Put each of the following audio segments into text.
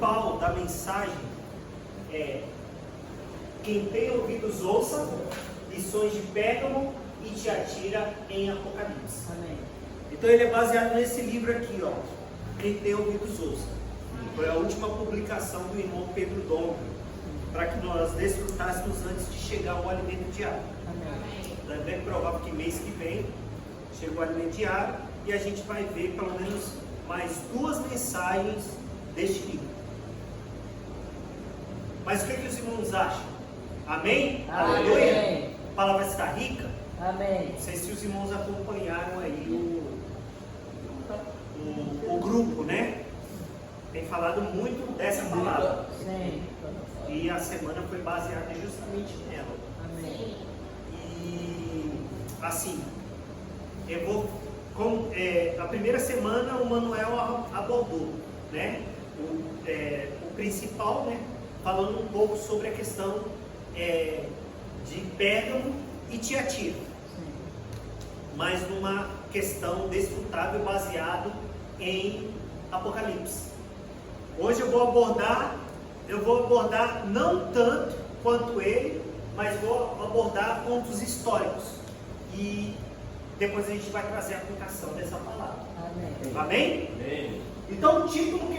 principal da mensagem é: quem tem ouvidos ouça, lições de Pérgamo e Tiatira em Apocalipse. Amém. Então ele é baseado nesse livro aqui, ó. Quem tem ouvidos ouça. Foi a última publicação do irmão Pedro Dom, para que nós desfrutássemos antes de chegar ao alimento diário. Amém. É bem provável que mês que vem chega o alimento diário e a gente vai ver pelo menos mais 2 mensagens deste livro. Mas o que os irmãos acham? Amém? Amém. A palavra está rica? Amém. Não sei se os irmãos acompanharam aí o grupo, né? Tem falado muito dessa palavra. Sim. E a semana foi baseada justamente nela. Amém. E assim, eu vou. A primeira semana o Manuel abordou, né? O principal, né? Falando um pouco sobre a questão de Pérgamo e Tiatira. Mas numa questão desfrutável baseado em Apocalipse. Hoje eu vou abordar não tanto quanto ele, mas vou abordar pontos históricos. E depois a gente vai trazer a aplicação dessa palavra. Amém. Amém? Amém. Então o título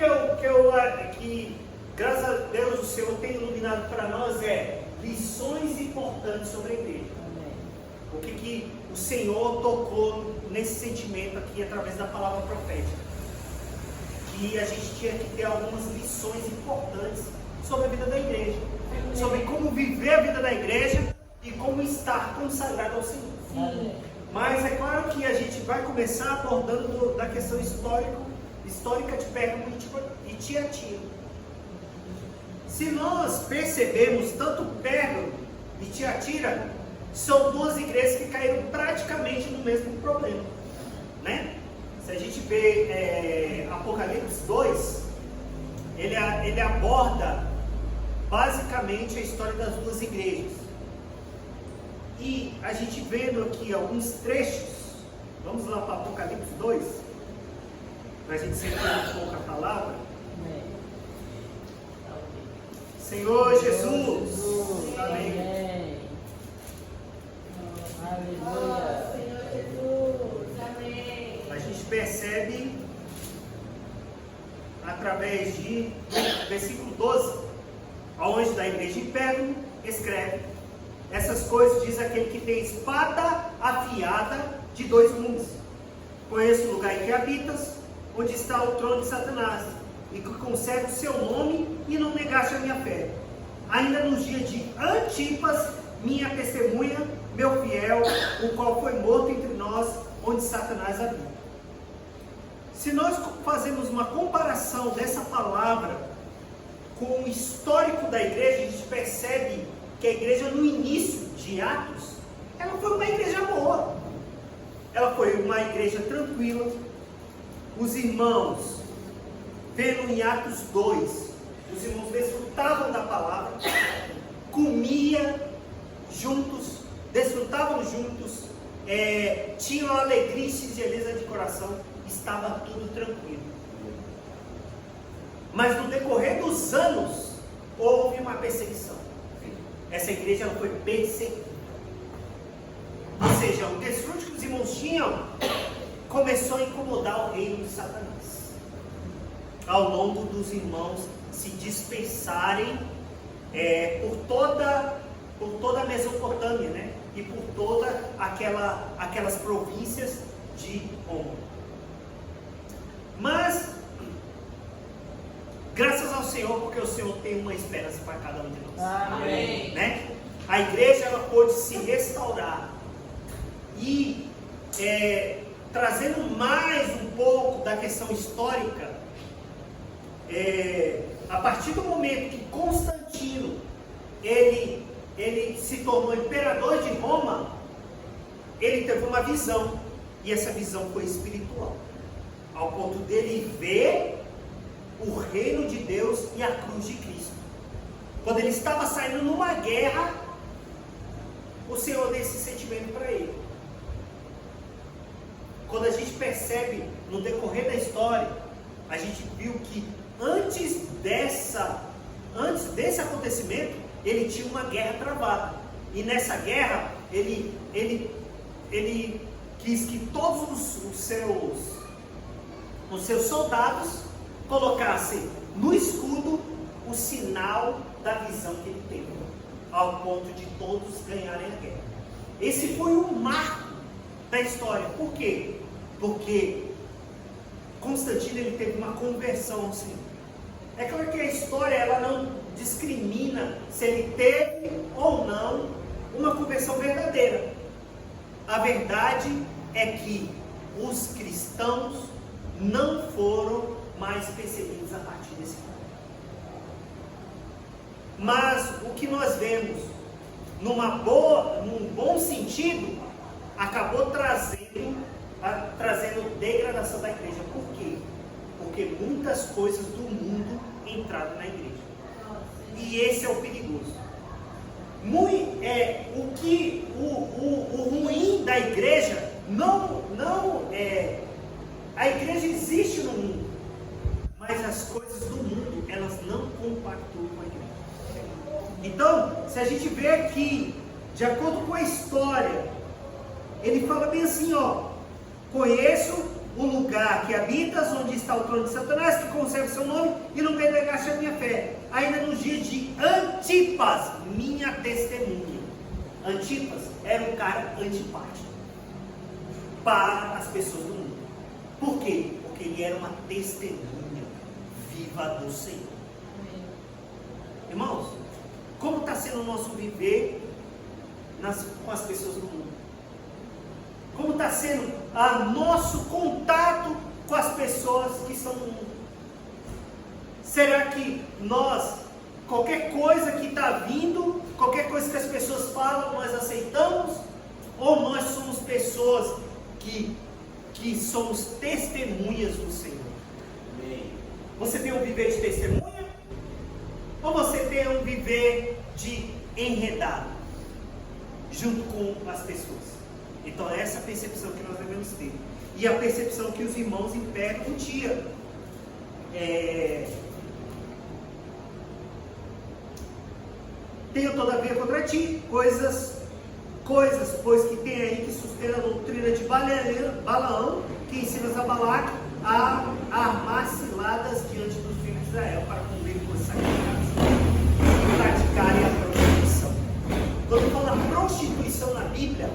que graças a Deus o Senhor tem iluminado para nós é Lições Importantes sobre a Igreja. Amém. O que o Senhor tocou nesse sentimento aqui através da palavra profética. Que a gente tinha que ter algumas lições importantes sobre a vida da igreja. Sobre como viver a vida da igreja e como estar consagrado ao Senhor. Amém. Mas é claro que a gente vai começar abordando da questão histórica de Pérgamo e Tiatira. Se nós percebemos, tanto Pérgamo e Tiatira são 2 igrejas que caíram praticamente no mesmo problema, né? Se a gente vê Apocalipse 2, ele aborda basicamente a história das 2 igrejas. E a gente vendo aqui alguns trechos, vamos lá para Apocalipse 2, para a gente centrar um pouco a palavra. Amém. Senhor Jesus, amém. Amém. Aleluia. Senhor Jesus, amém. A gente percebe através de versículo 12, aonde da igreja de Pérgamo escreve: essas coisas diz aquele que tem espada afiada de 2 gumes. Conheço o lugar em que habitas, onde está o trono de Satanás, e que conserva o seu nome e não negaste a minha fé. Ainda nos dias de Antipas, minha testemunha, meu fiel, o qual foi morto entre nós, onde Satanás habita. Se nós fazemos uma comparação dessa palavra com o histórico da igreja, a gente percebe que a igreja no início de Atos, ela foi uma igreja boa. Ela foi uma igreja tranquila. Os irmãos, vendo em Atos 2, os irmãos desfrutavam da palavra, comiam juntos, desfrutavam juntos, tinham alegria e singeleza de coração, estava tudo tranquilo. Mas no decorrer dos anos, houve uma perseguição. Essa igreja foi perseguida. Ou seja, o desfrute que os irmãos tinham começou a incomodar o reino de Satanás. Ao longo dos irmãos se dispersarem por toda a Mesopotâmia, né? E por toda aquelas províncias de Roma. Mas graças ao Senhor, porque o Senhor tem uma esperança para cada um de nós. Amém. Né? A igreja ela pôde se restaurar e trazendo mais um pouco da questão histórica, a partir do momento que Constantino ele se tornou imperador de Roma, ele teve uma visão, e essa visão foi espiritual, ao ponto dele ver o reino de Deus e a cruz de Cristo. Quando ele estava saindo numa guerra, o Senhor deu esse sentimento para ele. Quando a gente percebe no decorrer da história, a gente viu que antes antes desse acontecimento, ele tinha uma guerra travada. E nessa guerra, ele quis que todos os seus soldados colocassem no escudo o sinal da visão que ele teve, ao ponto de todos ganharem a guerra. Esse foi um marco da história. Por quê? Porque Constantino ele teve uma conversão ao Senhor. É claro que a história ela não discrimina se ele teve ou não uma conversão verdadeira. A verdade é que os cristãos não foram mais perseguidos a partir desse momento. Mas o que nós vemos num bom sentido, acabou trazendo degradação da igreja. Por quê? Porque muitas coisas do mundo entraram na igreja. E esse é o perigoso. O ruim da igreja a igreja existe no mundo, mas as coisas do mundo elas não compactuam com a igreja. Então, se a gente vê aqui, de acordo com a história, ele fala bem assim, ó: conheço o lugar que habitas, onde está o trono de Satanás, que conserva seu nome, e não me negaste a minha fé, ainda nos dias de Antipas, minha testemunha. Antipas era um cara antipático para as pessoas do mundo. Por quê? Porque ele era uma testemunha viva do Senhor. Irmãos, como está sendo o nosso viver com as pessoas do mundo? Como está sendo o nosso contato com as pessoas que estão no mundo? Será que nós, qualquer coisa que está vindo, qualquer coisa que as pessoas falam, nós aceitamos? Ou nós somos pessoas que somos testemunhas do Senhor? Amém. Você tem um viver de testemunha? Ou você tem um viver de enredado, junto com as pessoas? Então é essa percepção que nós devemos ter. E a percepção que os irmãos em Pérgamo tinham. Tenho todavia contra ti coisas, pois que tem aí que sustenta a doutrina de Balaão, que ensina a Balaque a armar ciladas diante dos filhos de Israel, para cumprir com os sacrifícios e praticarem a prostituição. Quando fala prostituição na Bíblia,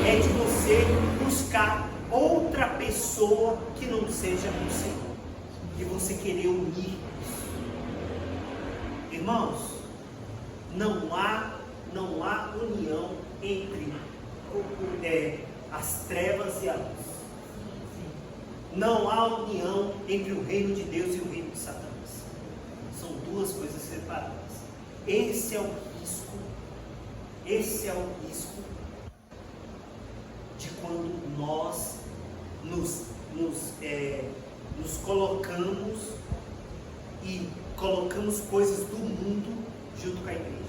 é de você buscar outra pessoa que não seja o Senhor, e você querer unir. Irmãos, não há união entre as trevas e a luz. Não há união entre o reino de Deus e o reino de Satanás. São duas coisas separadas. Esse é o risco de quando nós nos colocamos e colocamos coisas do mundo junto com a igreja.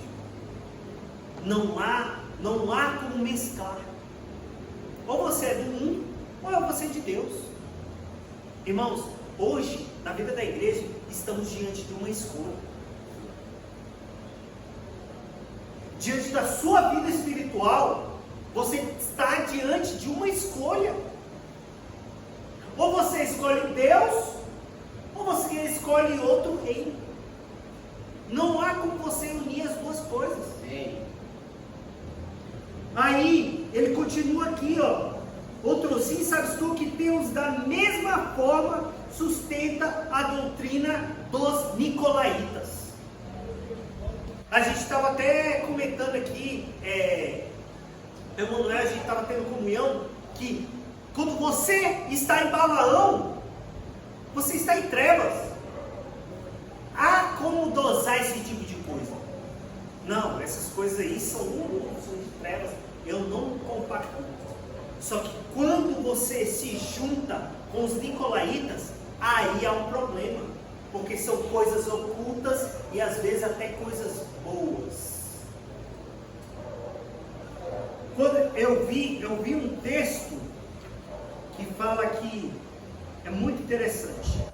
Não há como mesclar. Ou você é do mundo, ou você é de Deus. Irmãos, hoje, na vida da igreja, estamos diante de uma escolha. Diante da sua vida espiritual, você está diante de uma escolha. Ou você escolhe Deus, ou você escolhe outro reino. Não há como você unir as duas coisas. Aí, ele continua aqui, ó. Outro sim, sabes tu que Deus da mesma forma sustenta a doutrina dos nicolaítas. A gente estava até comentando aqui, Emanuel, a gente estava tendo comunhão, que quando você está em Balaão, você está em trevas. Há como dosar esse tipo de coisa? Não, essas coisas aí são de trevas, eu não compacto. Só que quando você se junta com os nicolaítas, aí há um problema, porque são coisas ocultas e às vezes até coisas boas. Quando eu vi um texto que fala que é muito interessante.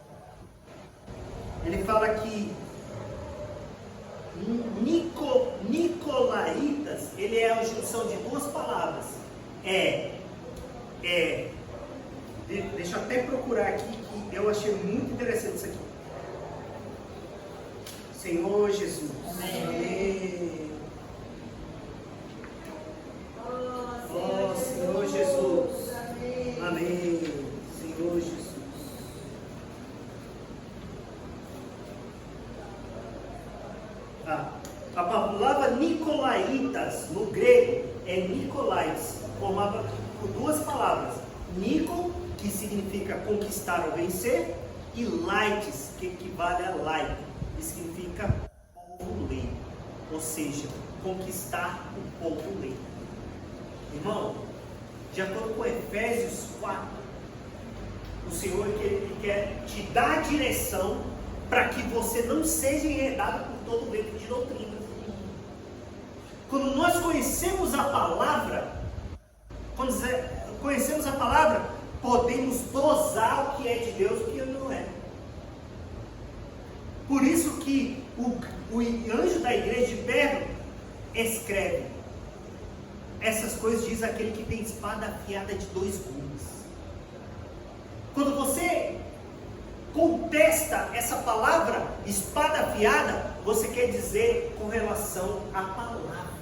Ele fala que Nicolaitas, ele é a junção de duas palavras. Deixa eu até procurar aqui, que eu achei muito interessante isso aqui. Senhor Jesus. Amém. Oh, Senhor Jesus. Amém. Senhor Jesus. A palavra Nicolaitas, no grego, é Nicolaites, formada por duas palavras. Nico, que significa conquistar ou vencer, e laites, que equivale a laico, que significa povo leigo, ou seja, conquistar o povo leigo. Irmão, de acordo com Efésios 4, o Senhor ele quer te dar a direção para que você não seja enredado por todo vento de doutrina. Quando nós conhecemos a palavra, podemos dosar o que é de Deus e o que não é. Por isso que o anjo da igreja de Pérgamo escreve: essas coisas diz aquele que tem espada afiada de 2 gumes. Quando você contesta essa palavra, espada afiada, você quer dizer com relação à palavra.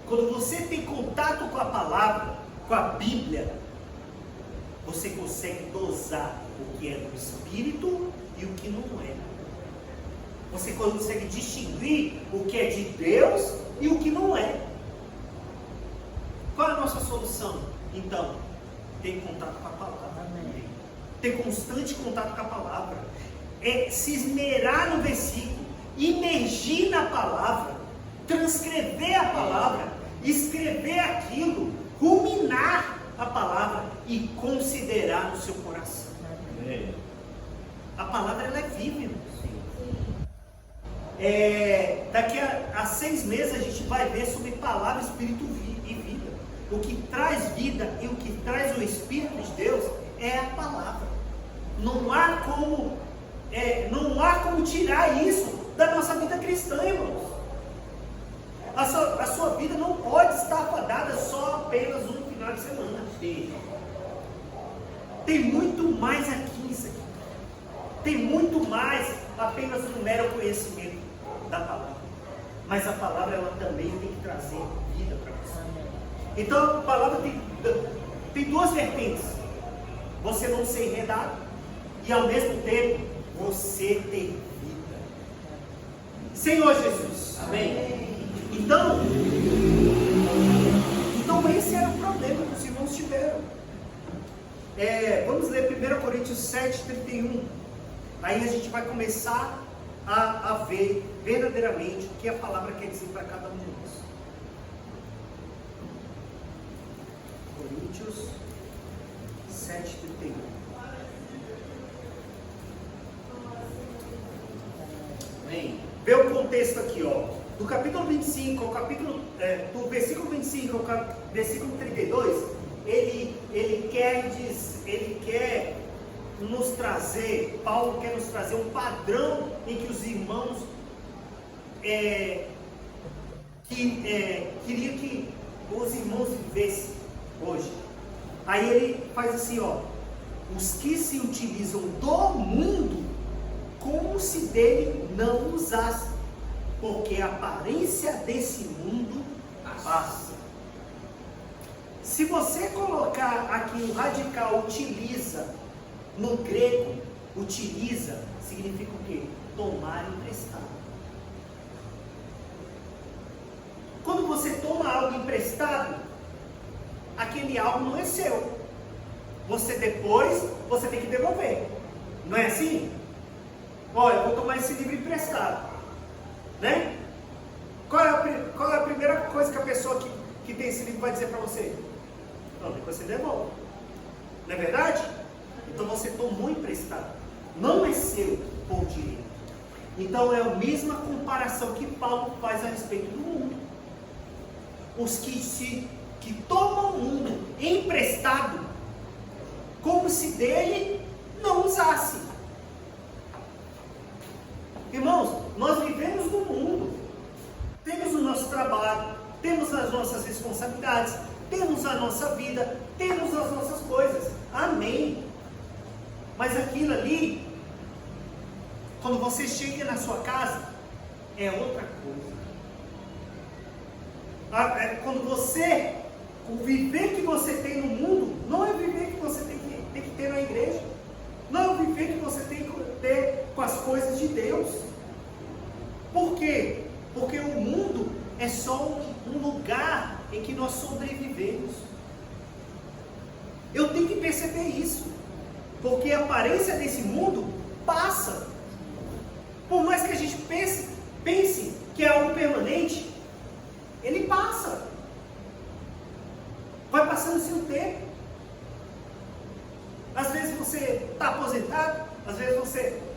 Quando você tem contato com a palavra, com a Bíblia, você consegue dosar o que é do Espírito e o que não é. Você consegue distinguir o que é de Deus e o que não é. Qual é a nossa solução? Então, ter contato com a palavra. Amém. Ter constante contato com a palavra. Se esmerar no versículo, imergir na palavra, transcrever a palavra, escrever aquilo, ruminar a palavra e considerar no seu coração. Amém. A palavra ela é viva, irmãos. Daqui a 6 meses a gente vai ver sobre palavra, espírito e vida. O que traz vida e o que traz o Espírito de Deus é a palavra. Não há como tirar isso da nossa vida cristã, irmãos. A sua vida não pode estar fadada só apenas um final de semana. Tem muito mais aqui nisso aqui. Tem muito mais apenas um mero conhecimento da palavra. Mas a palavra ela também tem que trazer vida para você. Então a palavra tem 2 vertentes. Você não ser enredado e ao mesmo tempo você ter vida. Senhor Jesus. Amém. Então esse era o problema que os irmãos tiveram. Vamos ler 1 Coríntios 7:31. Aí a gente vai começar a ver verdadeiramente o que a palavra quer dizer para cada um de nós. Coríntios 7:31. Amém. Vê o contexto aqui, ó. Do capítulo 25 ao do versículo 25 ao versículo 32, ele quer nos trazer, Paulo quer nos trazer um padrão em que os irmãos queria que os irmãos vivessem hoje. Aí ele faz assim, ó: os que se utilizam do mundo como se dele não usassem, porque a aparência desse mundo passa. Se você colocar aqui o radical utiliza, no grego, utiliza, significa o quê? Tomar emprestado. Quando você toma algo emprestado, aquele algo não é seu. Você tem que devolver. Não é assim? Olha, eu vou tomar esse livro emprestado. Né? Qual é a primeira coisa que a pessoa que tem esse livro vai dizer para você? Não, depois você devolve. Não é verdade? Então você tomou emprestado. Não é seu por direito. Então é a mesma comparação que Paulo faz a respeito do mundo. Os que tomam o mundo emprestado, como se dele não usasse. Irmãos, nós vivemos no mundo, temos o nosso trabalho, temos as nossas responsabilidades, temos a nossa vida, temos as nossas coisas. Amém. Mas aquilo ali, quando você chega na sua casa, é outra coisa. Quando você, o viver que você tem no mundo, não é o viver que você tem que ter na igreja. Não é o viver que você tem que ter com as coisas de Deus. Por quê? Porque o mundo é só um lugar em que nós sobrevivemos. Eu tenho que perceber isso. Porque a aparência desse mundo passa. Por mais que a gente pense que é algo permanente, ele passa. Vai passando-se o tempo. Às vezes você está aposentado, às vezes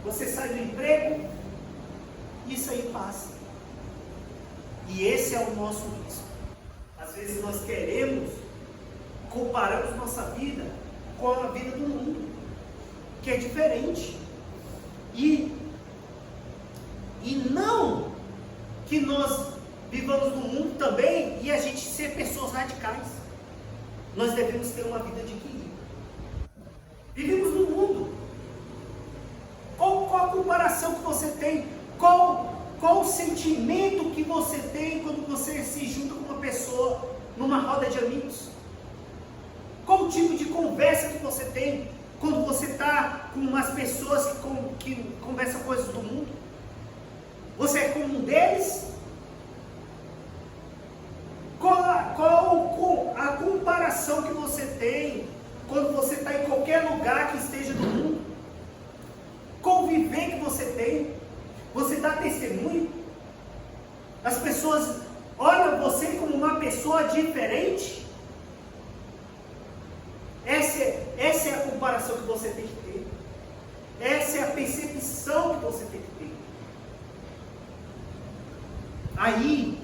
você sai do emprego. Isso aí passa. E esse é o nosso risco. Às vezes nós comparamos nossa vida com a vida do mundo, que é diferente. E não que nós vivamos no mundo também e a gente ser pessoas radicais. Nós devemos ter uma vida de equilíbrio. Vivemos no mundo. Qual a comparação que você tem? Qual o sentimento que você tem quando você se junta com uma pessoa numa roda de amigos? Qual o tipo de conversa que você tem quando você está com umas pessoas que conversam coisas do mundo? Você é como um deles? Qual a comparação que você tem quando você está em qualquer lugar que esteja no mundo? Qual o viver que você tem? Você dá testemunho? As pessoas olham você como uma pessoa diferente? Essa é a comparação que você tem que ter. Essa é a percepção que você tem que ter. Aí,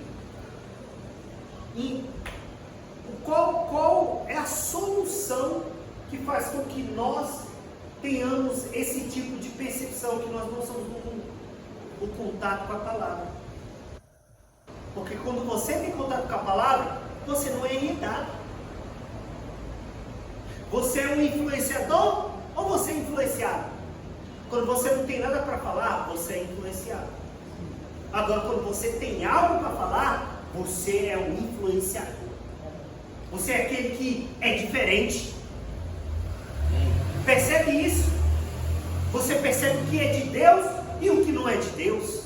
qual é a solução que faz com que nós tenhamos esse tipo de percepção, que nós não somos no mundo? O contato com a palavra. Porque quando você tem contato com a palavra, você não é irritado. Você é um influenciador ou você é influenciado? Quando você não tem nada para falar, você é influenciado. Agora, quando você tem algo para falar, você é um influenciador. Você é aquele que é diferente. Percebe isso? Você percebe o que é de Deus e o que não é de Deus.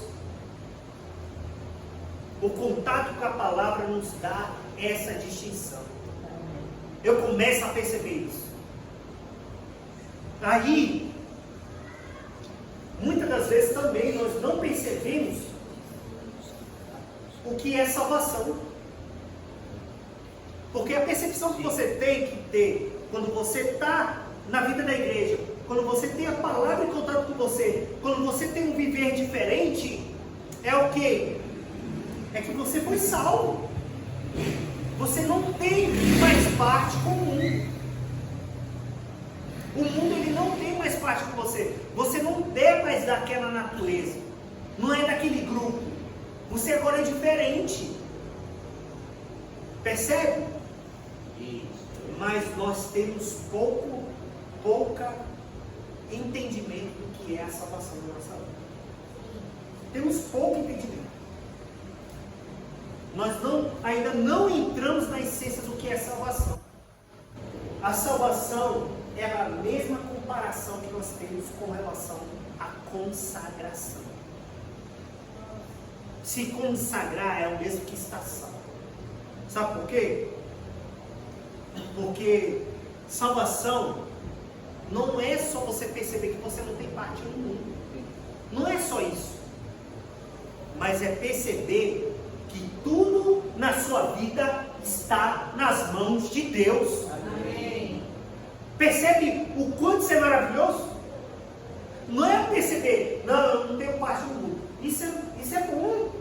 O contato com a palavra nos dá essa distinção. Eu começo a perceber isso. Aí, muitas das vezes também nós não percebemos o que é salvação. Porque a percepção que você tem que ter quando você está na vida da igreja, quando você tem a palavra em contato com você, quando você tem um viver diferente, é o quê? É que você foi salvo. Você não tem mais parte com o mundo. O mundo, ele não tem mais parte com você. Você não é mais daquela natureza. Não é daquele grupo. Você agora é diferente. Percebe? Mas nós temos pouca entendimento do que é a salvação da nossa vida. Temos pouco entendimento. Nós ainda não entramos na essência do que é salvação. A salvação é a mesma comparação que nós temos com relação à consagração. Se consagrar é o mesmo que estar salvo. Sabe por quê? Porque salvação não é só você perceber que você não tem parte no mundo. Não é só isso. Mas é perceber que tudo na sua vida está nas mãos de Deus. Amém. Percebe o quanto isso é maravilhoso? Não é perceber, não, eu não tenho parte no mundo. Isso é bom,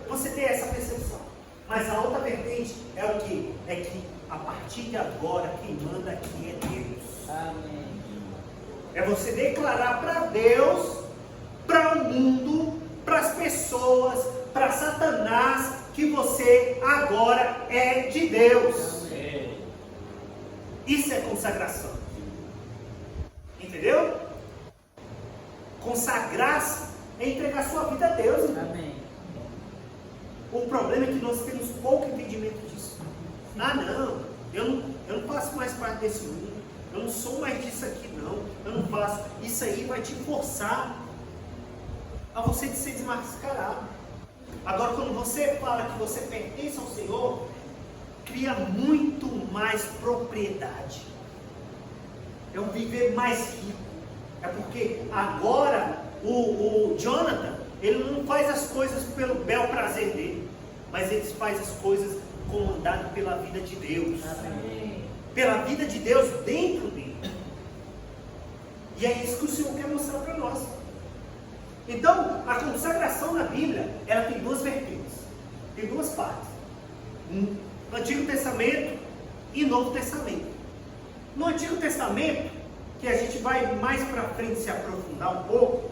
você ter essa percepção. Mas a outra vertente é o quê? É que a partir de agora quem manda aqui é Deus. Amém. É você declarar para Deus, para o mundo, para as pessoas, para Satanás, que você agora é de Deus. Amém. Isso é consagração. Entendeu? Consagrar-se é entregar sua vida a Deus. Irmão. Amém. O problema é que nós temos pouco entendimento disso. Ah, não, eu não faço mais parte desse mundo. Eu não sou mais disso aqui, não. Eu não faço. Isso aí vai te forçar a você ser desmascarado. Agora, quando você fala que você pertence ao Senhor, cria muito mais propriedade. É um viver mais rico. É porque agora o Jonathan, ele não faz as coisas pelo bel prazer dele, mas ele faz as coisas comandado pela vida de Deus. Amém. Pela vida de Deus dentro dele. E é isso que o Senhor quer mostrar para nós. Então, a consagração na Bíblia, ela tem duas vertentes, tem duas partes: Antigo Testamento e Novo Testamento. No Antigo Testamento, que a gente vai mais para frente se aprofundar um pouco,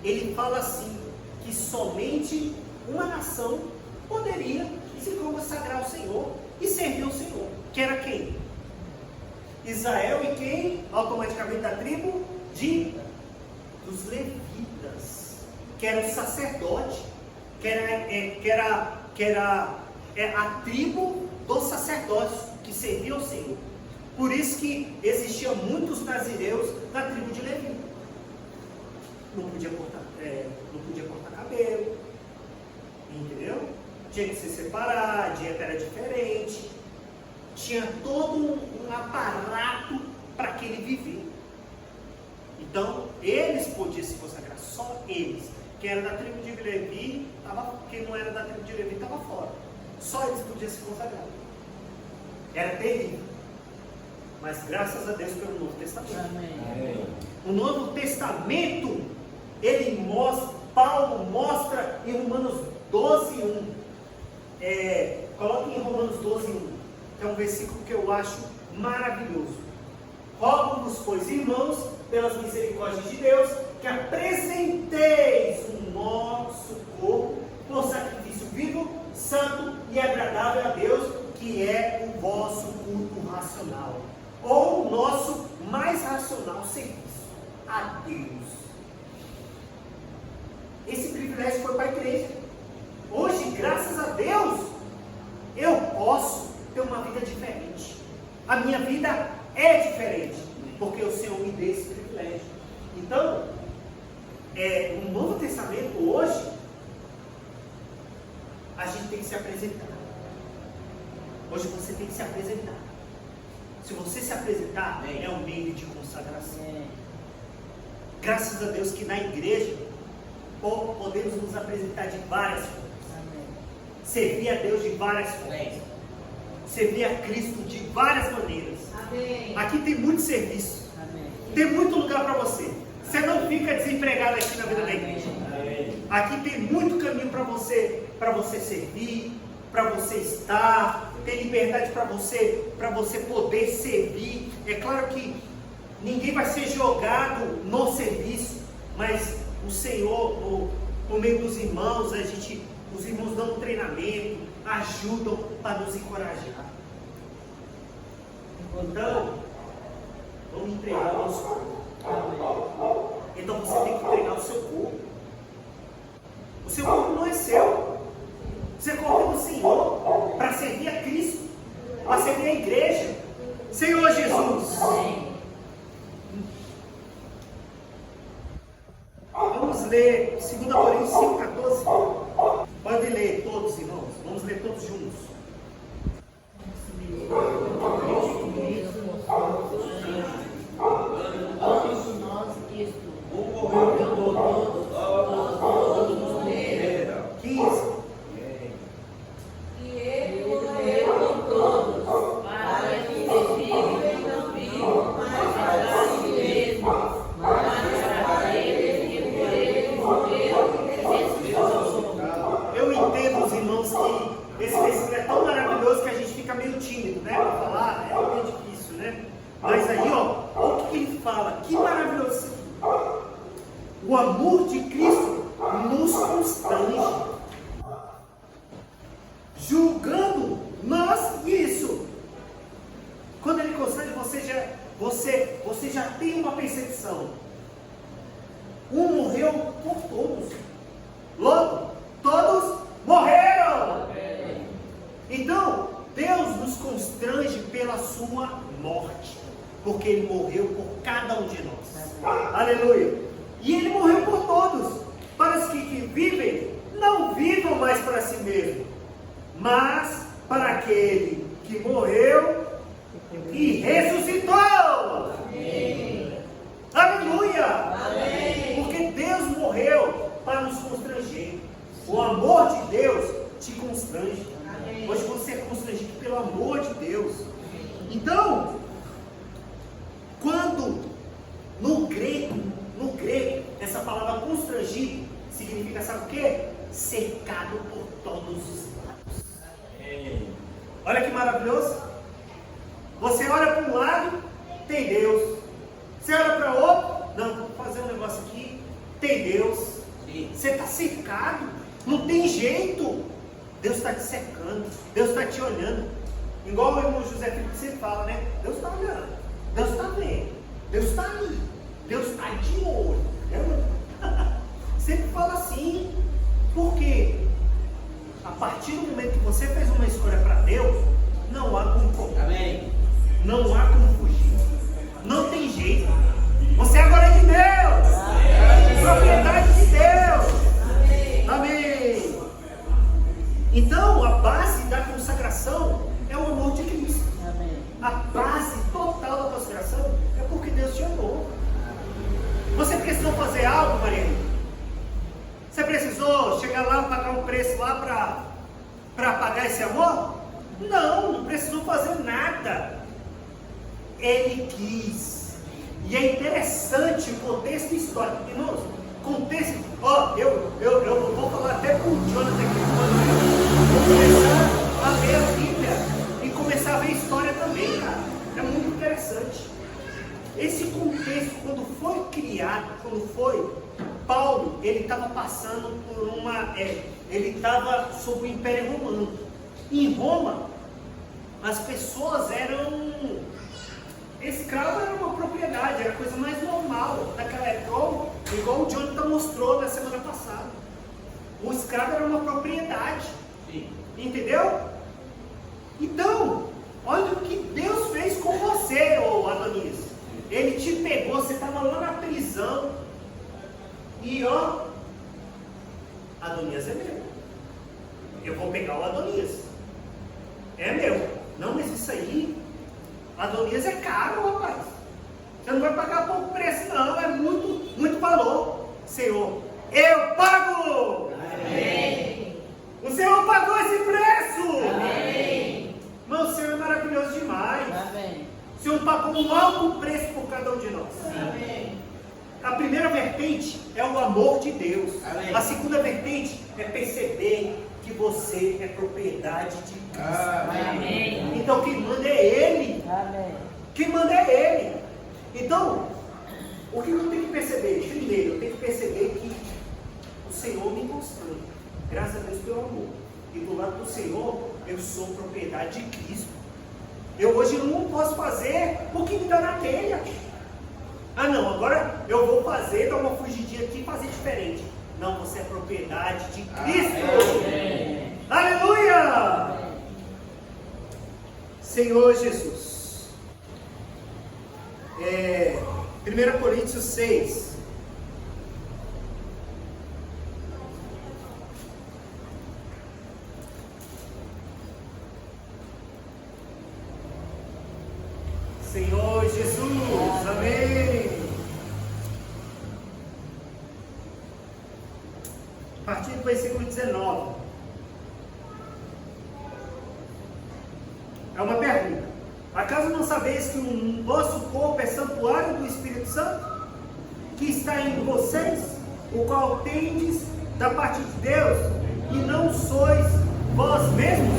ele fala assim, que somente uma nação poderia se consagrar ao Senhor e servir ao Senhor, que era quem? Israel, e quem? Automaticamente da tribo dos levitas, que era o sacerdote, que era a tribo dos sacerdotes que serviam ao Senhor. Por isso que existiam muitos nazireus da tribo de Levi. Não podia cortar cabelo, entendeu? Tinha que se separar, a dieta era diferente, tinha todo um aparato para aquele viver. Então, eles podiam se consagrar, só eles. Quem era da tribo de Levi, quem não era da tribo de Levi estava fora. Só eles podiam se consagrar. Era terrível. Mas graças a Deus pelo Novo Testamento. Amém. O Novo Testamento, Paulo mostra em Romanos 12:1. Coloque em Romanos 12:1, que é um versículo que eu acho maravilhoso. Rogo-vos, pois, irmãos, pelas misericórdias de Deus, que apresenteis o nosso corpo por sacrifício vivo, santo e agradável a Deus, que é o vosso culto racional, ou o nosso mais racional serviço a Deus. Esse privilégio foi para a igreja. Hoje, graças a Deus, eu posso ter uma vida diferente. A minha vida é diferente, porque o Senhor me deu esse privilégio. Então, no Novo Testamento hoje, a gente tem que se apresentar. Hoje você tem que se apresentar. Se você se apresentar, é um meio de consagração. Graças a Deus que na igreja podemos nos apresentar de várias formas. Servir a Deus de várias formas. Servir a Cristo de várias maneiras. Amém. Aqui tem muito serviço. Amém. Tem muito lugar para você. Você não fica desempregado aqui na vida da igreja. Aqui tem muito caminho para você servir, para você estar, tem liberdade para você poder servir. É claro que ninguém vai ser jogado no serviço, mas o Senhor, no meio dos irmãos, os irmãos dão um treinamento, ajudam para nos encorajar. Então, vamos entregar o nosso corpo. Então você tem que entregar o seu corpo. O seu corpo não é seu. Você corpo é do Senhor para servir a Cristo, para servir a igreja. Senhor Jesus. Amém. Vamos ler 2 Coríntios 5,14. Pode ler todos, irmãos. Vamos ler todos juntos. Todos nós isto. 15. E ele morreu por todos, para que vivem não vivam mais para si mesmos, mas para ele que por ele morreu e ressuscitou. Eu entendo, os irmãos, que esse versículo é tão maravilhoso que a gente fica meio tímido, né? Para falar, é meio difícil, né? Mas aí, olha o que ele fala. Que O amor de Cristo nos constrange. Julgando nós isso. Quando ele constrange, você já tem uma percepção. Um morreu por todos. Logo, todos morreram. Então, Deus nos constrange pela sua morte. Porque Ele morreu por cada um de nós. Aleluia. E Ele morreu por todos. Para os que vivem, não vivam mais para si mesmos, mas para aquele que morreu e ressuscitou. Amém. Aleluia. Amém. Porque Deus morreu para nos constranger. O amor de Deus te constrange. Amém. Hoje você é constrangido pelo amor de Deus. Então, quando no grego, essa palavra constrangido significa, sabe o que? Cercado por todos os lados. Olha que maravilhoso. Você olha para um lado, tem Deus. Você olha para o outro, não, vou fazer um negócio aqui, tem Deus. Sim. Você está cercado, não tem jeito. Deus está te cercando, Deus está te olhando. Igual o irmão José Felipe sempre fala, né? Deus está olhando, Deus está vendo, Deus está ali, Deus está de olho. Sempre fala assim, porque a partir do momento que você fez uma escolha para Deus, não há como correr. Amém. Não há como fugir. Não tem jeito. Você agora é de Deus. Amém. Propriedade de Deus. Amém. Amém. Então, a base da consagração é o amor de Cristo. Amém. A base total da consagração é porque Deus te amou. Você precisou fazer algo, Maria? Você precisou chegar lá e pagar um preço lá para pagar esse amor? Não precisou fazer nada. Ele quis. E é interessante o contexto histórico. Irmãos, contexto. Eu vou falar até com o Jonathan aqui. Vou começar a ler a Bíblia e começar a ver a história também, cara. É muito interessante. Esse contexto, quando foi criado, Paulo, ele estava passando por ele estava sob o Império Romano. Em Roma, as pessoas eram escravo, era uma propriedade, era a coisa mais normal daquela época, igual o Jonathan mostrou na semana passada. O escravo era uma propriedade. Sim. Entendeu? Então, olha o que Deus fez com você, ô Adonias. Ele te pegou, você estava lá na prisão. E Adonias é meu. Eu vou pegar o Adonias. É meu. Não, mas isso aí, Adonias é caro, rapaz. Você não vai pagar pouco preço, não. É muito valor. Senhor, eu pago! Amém. O Senhor pagou esse preço! Amém. Mas o Senhor é maravilhoso demais. Amém. O Senhor pagou um alto preço por cada um de nós. Amém. A primeira vertente é o amor de Deus. Amém. A segunda vertente é perceber que você é propriedade de Cristo. Amém. Então quem manda é Ele. Amém. Quem manda é Ele. Então, o que eu tenho que perceber? Primeiro, eu tenho que perceber que o Senhor me constrange. Graças a Deus pelo amor. E do lado do Senhor, eu sou propriedade de Cristo. Eu hoje não posso fazer o que me dá na telha. Ah não, agora eu vou dar uma fugidinha aqui e fazer diferente. Não, você é propriedade de Cristo. Amém. Aleluia! Amém. Senhor Jesus. 1 Coríntios 6. Senhor Jesus, amém. A partir do versículo 19. É uma pergunta. Acaso não sabeis que o vosso corpo é santuário do Espírito Santo, que está em vocês, o qual tendes da parte de Deus, e não sois vós mesmos?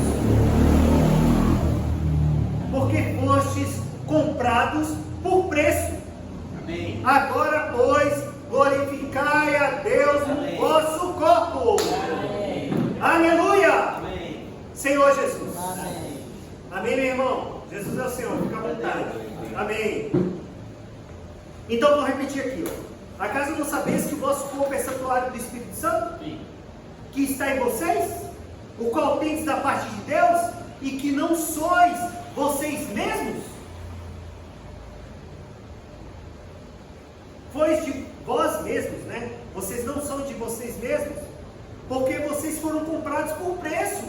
Porque fostes comprados por preço. Amém. Agora, pois, glorificai Então vou repetir aqui, ó. Acaso não sabeis que o vosso corpo é santuário do Espírito Santo? Sim. Que está em vocês? O qual tendes da parte de Deus? E que não sois vocês mesmos? Pois de vós mesmos, né? Vocês não são de vocês mesmos, porque vocês foram comprados por preço.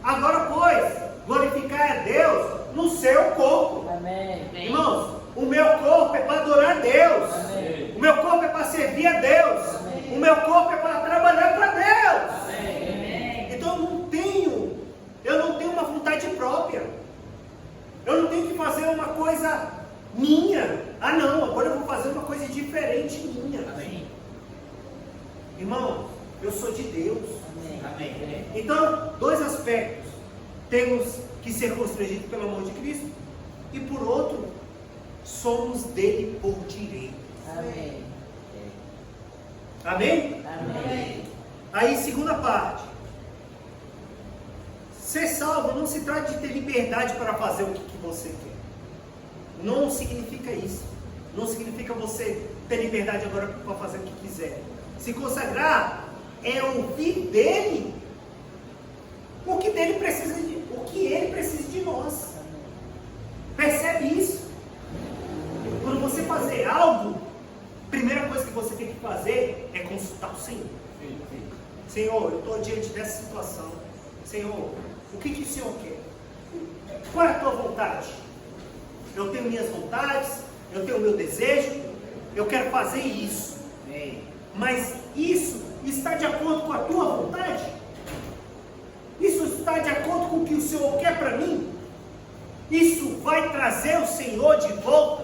Agora, pois, glorificai a Deus no seu corpo. Amém. Irmãos, o meu corpo é para adorar a Deus. Amém. O meu corpo é para servir a Deus. Amém. O meu corpo é para trabalhar para Deus. Amém. Então eu não tenho uma vontade própria. Eu não tenho que fazer uma coisa minha. Ah não, agora eu vou fazer uma coisa diferente minha. Amém. Irmão, eu sou de Deus. Amém. Então, dois aspectos. Temos que ser constrangidos pelo amor de Cristo. E por outro, somos dele por direito. Amém. Amém? Amém. Aí, segunda parte. Ser salvo não se trata de ter liberdade para fazer o que você quer. Não significa isso. Não significa você ter liberdade agora para fazer o que quiser. Se consagrar é ouvir dele o que ele precisa de nós. Percebe isso? Quando você fazer algo, a primeira coisa que você tem que fazer é consultar o Senhor. Senhor, eu estou diante dessa situação. Senhor, o que o Senhor quer? Qual é a tua vontade? Eu tenho minhas vontades, eu tenho o meu desejo, eu quero fazer isso. Mas isso está de acordo com a tua vontade? Isso está de acordo com o que o Senhor quer para mim? Isso vai trazer o Senhor de volta?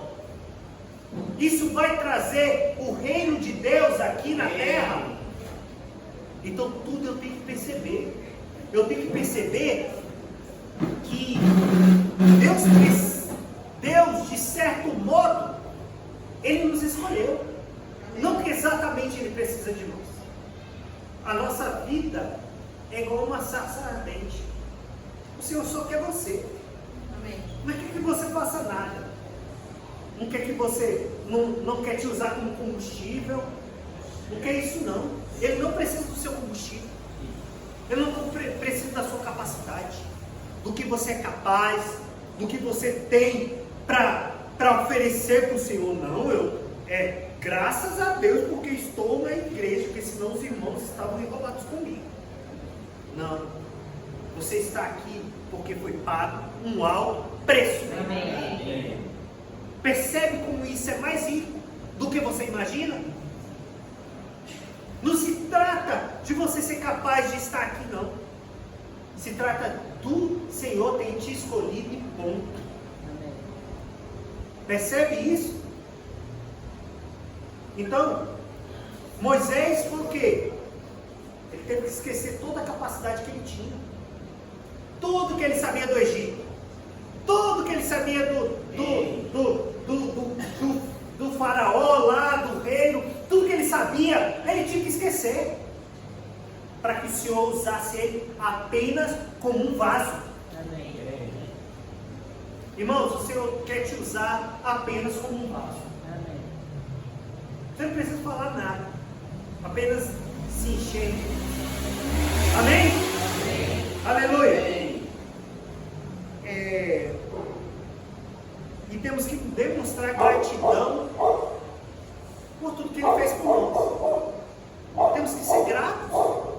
Isso vai trazer o reino de Deus aqui na terra? Então tudo eu tenho que perceber. Eu tenho que perceber que Deus, de certo modo, Ele nos escolheu. Não que exatamente Ele precisa de nós. A nossa vida é igual uma sarça ardente. O Senhor só quer você. Amém. Não quer que você faça nada. Não quer que você, não quer te usar como combustível. Não quer isso não. Ele não precisa do seu combustível. Ele não precisa da sua capacidade. Do que você é capaz. Do que você tem para oferecer para o Senhor. Não, graças a Deus porque estou na igreja. Porque senão os irmãos estavam enrolados comigo. Não. Você está aqui porque foi pago um alto preço. Amém. Percebe como isso é mais rico do que você imagina? Não se trata de você ser capaz de estar aqui, não. Se trata do Senhor ter te escolhido e ponto. Amém. Percebe isso? Então, Moisés foi o quê? Ele teve que esquecer toda a capacidade que ele tinha. Tudo que ele sabia do Egito. Tudo que ele sabia do faraó lá, do reino. Tudo que ele sabia, ele tinha que esquecer. Para que o Senhor usasse ele apenas como um vaso. Amém. Irmãos, o Senhor quer te usar apenas como um vaso. Amém. Você não precisa falar nada. Apenas se encher. Amém? Amém. Aleluia. E temos que demonstrar gratidão por tudo que Ele fez por nós. Temos que ser gratos.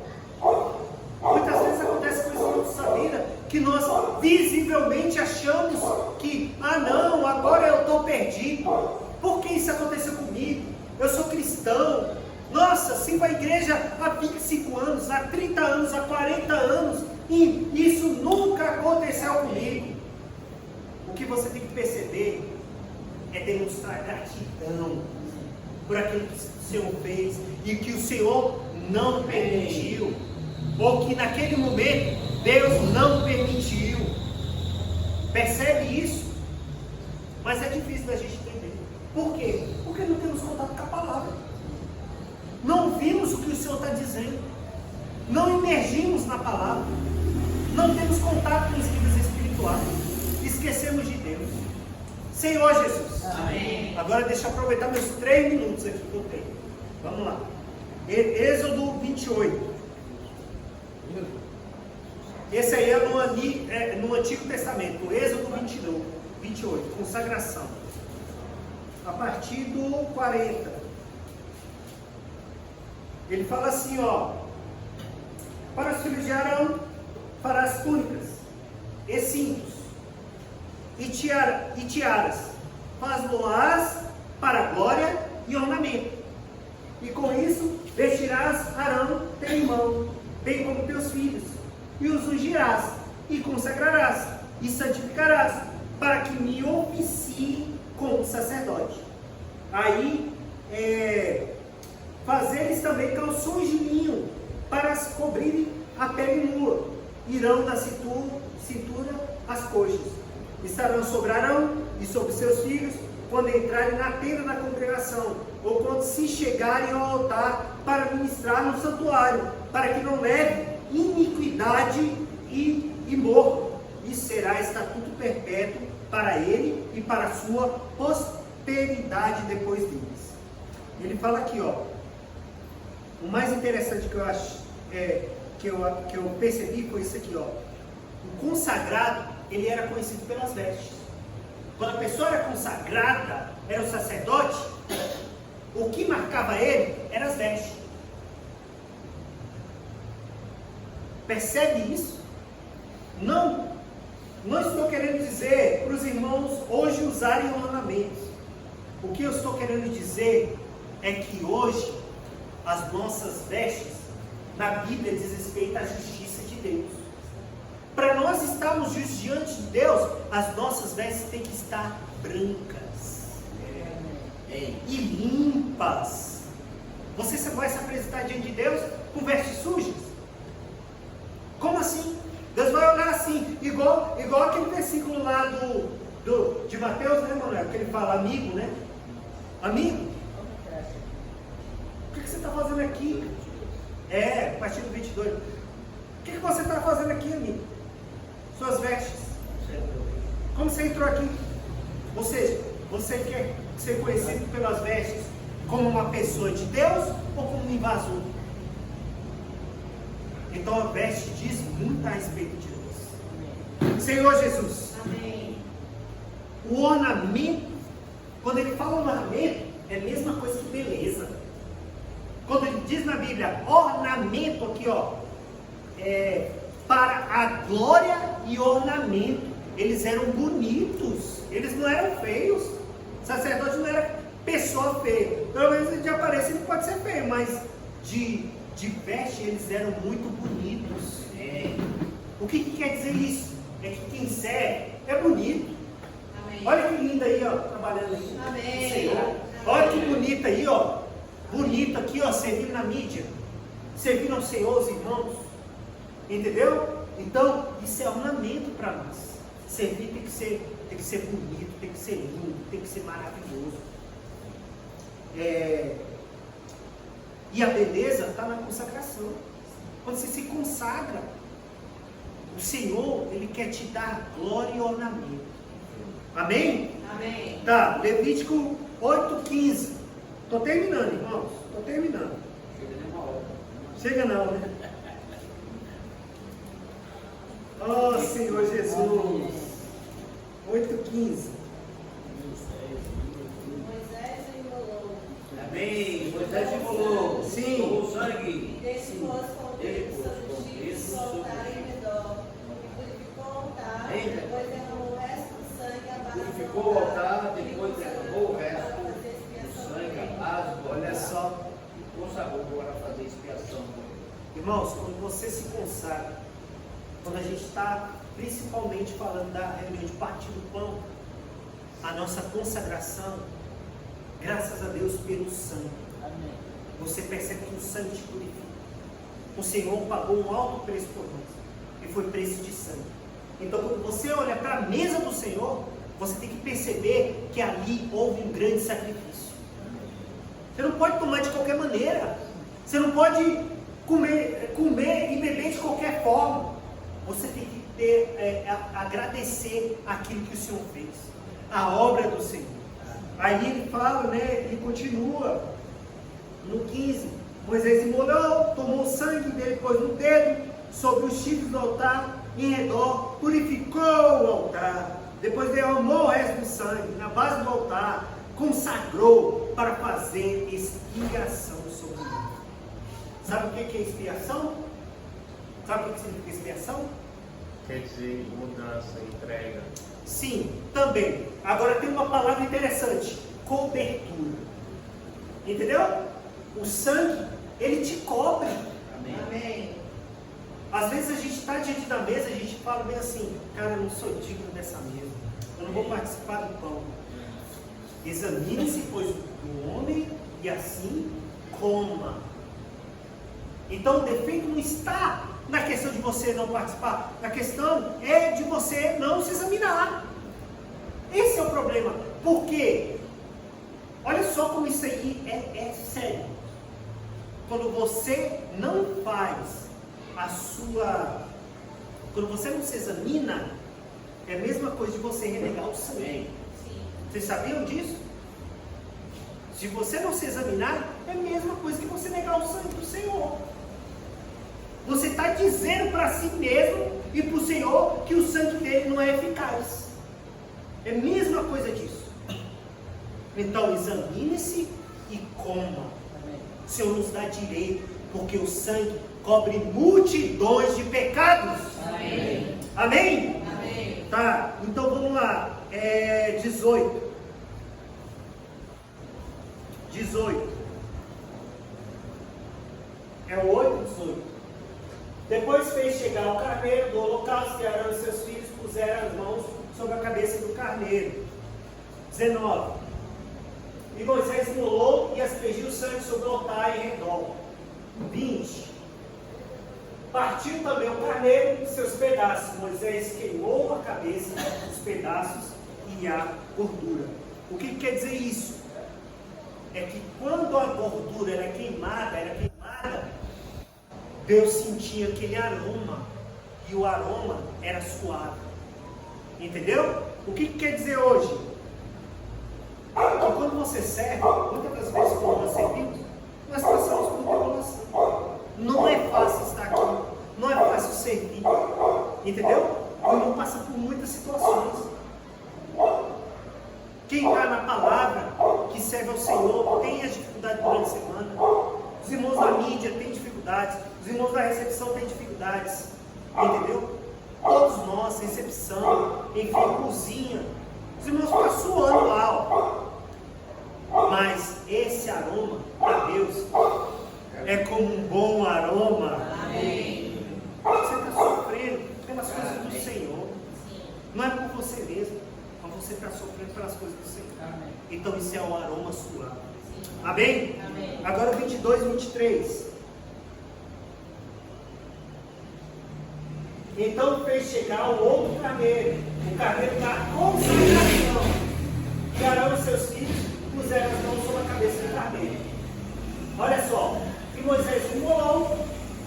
Muitas vezes acontece coisas na nossa vida que nós visivelmente achamos que, não, agora eu estou perdido. Por que isso aconteceu comigo? Eu sou cristão. Nossa, sigo a igreja há 25 anos, há 30 anos, há 40 anos, e isso nunca aconteceu comigo. O que você tem que perceber é demonstrar gratidão por aquilo que o Senhor fez e que o Senhor não permitiu, ou que naquele momento Deus não permitiu. Percebe isso? Mas é difícil da gente entender. Por quê? Porque não temos contato com a palavra. Não vimos o que o Senhor está dizendo. Não imergimos na palavra. Não temos contato com os livros espirituais. Esquecemos de Deus. Senhor Jesus. Amém. Agora deixa eu aproveitar meus 3 minutos aqui que eu tenho. Vamos lá. Êxodo 28. Esse aí é no Antigo Testamento. Êxodo 28. Consagração. A partir do 40. Ele fala assim, ó. Para os filhos de Arão, farás túnicas e cintos e tiaras, faz-lo-ás para glória e ornamento. E com isso vestirás Arão teu irmão, bem como teus filhos, e os ungirás, e consagrarás, e santificarás, para que me oficie como sacerdote. Aí, fazeres também calções de linho, para se cobrirem a pele nua, irão da cintura as coxas. Estarão sobre Arão e sobre seus filhos, quando entrarem na tenda da congregação, ou quando se chegarem ao altar para ministrar no santuário, para que não leve iniquidade e morra. E será estatuto perpétuo para ele e para a sua posteridade depois deles. Ele fala aqui, ó. O mais interessante que eu acho, que eu percebi foi isso aqui, ó. O consagrado, ele era conhecido pelas vestes. Quando a pessoa era consagrada, era o sacerdote, o que marcava ele eram as vestes. Percebe isso? Não estou querendo dizer para os irmãos hoje usarem ornamentos. O que eu estou querendo dizer é que hoje as nossas vestes, na Bíblia, diz respeito à justiça de Deus. Para nós estarmos justos diante de Deus, as nossas vestes têm que estar brancas e limpas. Você vai se apresentar diante de Deus com vestes sujas? Como assim? Deus vai olhar assim, igual aquele versículo lá de Mateus, né, Manuel? Que ele fala amigo, né? Amigo? O que você está fazendo aqui? A partir do 22. O que você está fazendo aqui, amigo? Suas vestes. Como você entrou aqui? Ou seja, você quer ser conhecido pelas vestes como uma pessoa de Deus ou como um invasor? Então a veste diz muito a respeito de Deus. Senhor Jesus. Amém. O ornamento, quando ele fala ornamento, é a mesma coisa que beleza. Quando ele diz na Bíblia, ornamento aqui, ó, para a glória e ornamento. Eles eram bonitos, eles não eram feios. O sacerdote não era pessoa feia. Pelo menos ele de aparência ele pode ser feio, mas de veste eles eram muito bonitos. O que quer dizer isso? É que quem serve é bonito. Amém. Olha que linda aí, ó, trabalhando aí. Amém. Senhor. Olha que bonita aí, ó. Bonito aqui, ó, servindo na mídia. Servindo ao Senhor, os irmãos. Entendeu? Então, isso é ornamento para nós. Servir tem que ser bonito, tem que ser lindo, tem que ser maravilhoso. E a beleza está na consagração. Quando você se consagra, o Senhor, Ele quer te dar glória e ornamento. Amém? Amém. Tá, Levítico 8:15. Estou terminando, irmãos. Estou terminando. Chega não, né? Oh, Senhor Jesus. 8:15. Moisés enrolou. Amém. Moisés enrolou. Sim. O sangue. E deixou-os com ele sobre os chifres do altar em redor. E purificou o altar. Eita. Depois derramou o resto do sangue à base do Purificou o altar, depois derramou o resto para fazer do expiação sangue dele. à base do Olha altar. só. E consagrou para fazer expiação. Irmãos, quando você se consagra, quando a gente está principalmente falando da reunião de partir do pão, a nossa consagração, graças a Deus pelo sangue. Amém. Você percebe que o sangue te purifica. O Senhor pagou um alto preço por nós. E foi preço de sangue. Então quando você olha para a mesa do Senhor, você tem que perceber que ali houve um grande sacrifício. Você não pode tomar de qualquer maneira. Você não pode comer e beber de qualquer forma. Você tem que agradecer aquilo que o Senhor fez. a obra do Senhor. Aí ele fala, né, ele continua no 15, Moisés imolou, tomou o sangue dele, pôs no dedo, sobre os chifres do altar, em redor, purificou o altar, depois derramou o resto do sangue na base do altar, consagrou para fazer expiação sobre ele. Sabe o que é expiação? Sabe o que significa expiação? Quer dizer, mudança, entrega. Sim, também. Agora tem uma palavra interessante: cobertura. Entendeu? O sangue, ele te cobre. Amém. Amém. Às vezes a gente está diante da mesa, a gente fala bem assim: cara, eu não sou digno dessa mesa, eu não vou participar do pão. Examine-se, pois, o homem, e assim coma. Então o defeito não está na questão de você não participar, a questão é de você não se examinar. Esse é o problema. Por quê? Olha só como isso aí é sério. Quando você não faz a sua... Quando você não se examina, é a mesma coisa de você renegar o sangue. Vocês sabiam disso? Se você não se examinar, é a mesma coisa que você negar o sangue do Senhor. Você está dizendo para si mesmo e para o Senhor que o sangue dele não é eficaz. É a mesma coisa disso. Então examine-se e coma. O Senhor nos dá direito, porque o sangue cobre multidões de pecados. Amém. Amém? Amém. Tá, então vamos lá. 18. É o 8, 18. Depois fez chegar o carneiro do holocausto, e Arão e seus filhos puseram as mãos sobre a cabeça do carneiro. 19. E Moisés imolou e aspergiu o sangue sobre o altar em redor. 20. Partiu também o carneiro em seus pedaços. Moisés queimou a cabeça, os pedaços e a gordura. O que quer dizer isso? É que quando a gordura era queimada, Deus sentia aquele aroma, e o aroma era suave. Entendeu? O que quer dizer hoje? Que quando você serve, muitas das vezes quando nós servimos, nós passamos por tribulação. Não é fácil estar aqui, não é fácil servir. Entendeu? O irmão passa por muitas situações. Quem está na palavra, que serve ao Senhor, tem as dificuldades durante a semana. Os irmãos da mídia têm dificuldades. Os irmãos da recepção têm dificuldades. Entendeu? Todos nós, recepção, enfim, cozinha. Os irmãos ficam suando lá. Mas esse aroma, para Deus, é como um bom aroma. Amém. Você está sofrendo pelas coisas do Senhor. Não é por você mesmo, mas você está sofrendo pelas coisas do Senhor. Amém. Então isso é um aroma suave. Amém? Amém. Agora 22, 23. Então fez chegar o outro carneiro, o carneiro da consagração. E Arão e seus filhos puseram as mãos sobre a cabeça do carneiro. Olha só, e Moisés imolou,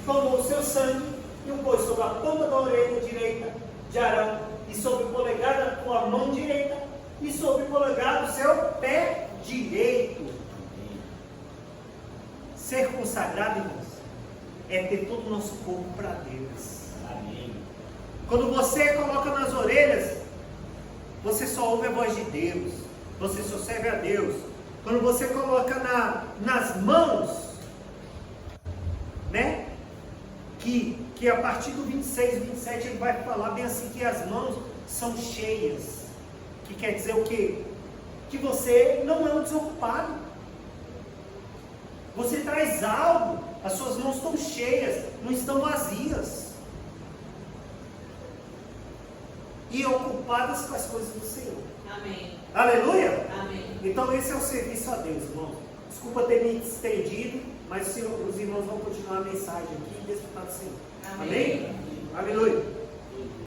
tomou o seu sangue e o pôs sobre a ponta da orelha direita de Arão, e sobre o polegar da tua mão direita, e sobre o polegar do seu pé direito. Ser consagrado, irmãos, é ter todo o nosso corpo para Deus. Amém. Quando você coloca nas orelhas, você só ouve a voz de Deus, você só serve a Deus. Quando você coloca nas mãos, né? Que a partir do 26, 27 ele vai falar bem assim, que as mãos são cheias. Que quer dizer o quê? Que você não é um desocupado. Você traz algo, as suas mãos estão cheias, não estão vazias. E ocupadas com as coisas do Senhor. Amém. Aleluia? Amém. Então esse é o serviço a Deus, irmãos. Desculpa ter me estendido, mas os irmãos vão continuar a mensagem aqui e desfrutar do Senhor. Amém. Amém? Aleluia.